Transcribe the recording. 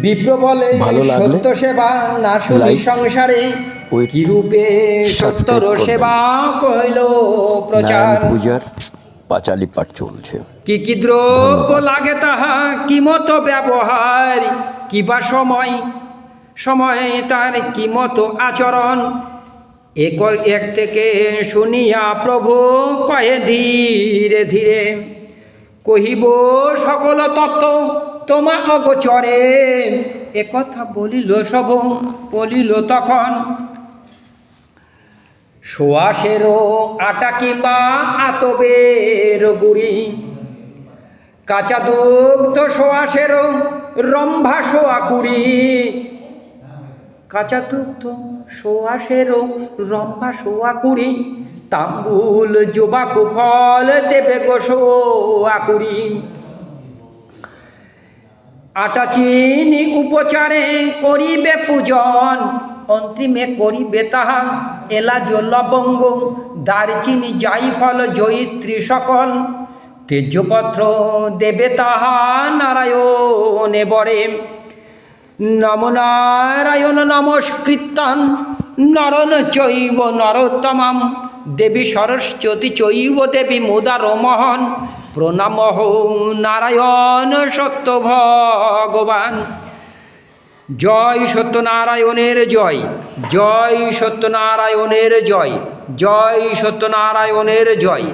বিপ্র বলে সত্য সেবা না শুনি সংসারে, কি রূপে সত্যর সেবা কইল প্রচার। পূজার পাঁচালী পাঠ চলছে। কি দ্রব্য লাগে তাহা, কি মতো ব্যবহার, কিবা সময় সময় তার কি মতো আচরণ, এক থেকে শুনিয়া প্রভু কয়ে ধীরে ধীরে, কহিব সকল তত্ত্ব তোমা অগোচরে। একথা বলিল সব, বলিল তখন সোয়াশেরও আটা কিংবা আতবের গুড়ি, কাঁচা দুগ্ধ সোয়াশেরও রম্ভা সোয়া কুড়ি, কাঁচা দুগ্ধ সোয়াশেরও রম্ভা সোয়া কুড়ি, তাম্বুল জোবাকু ফল দেবে গো সোয়া কুড়ি। আটা চিনি উপচারে করিবে পূজন, অন্তিমে করিবে তাহা এলাচ লবঙ্গ, দারচিনি জাইফল জয়িত্রী সকল, তেজপত্র দেবে তাহা নারায়ণে বরে। নম নারায়ণ নমস্কৃত্যং নরং চৈব নরোত্তমং, দেবী সরস্বতী চৈব দেবী মুদারমোহন, প্রণামঃ নারায়ণ সত্য ভগবান। জয় সত্যনারায়ণের জয়, জয় সত্যনারায়ণের জয়, জয় সত্যনারায়ণের জয়।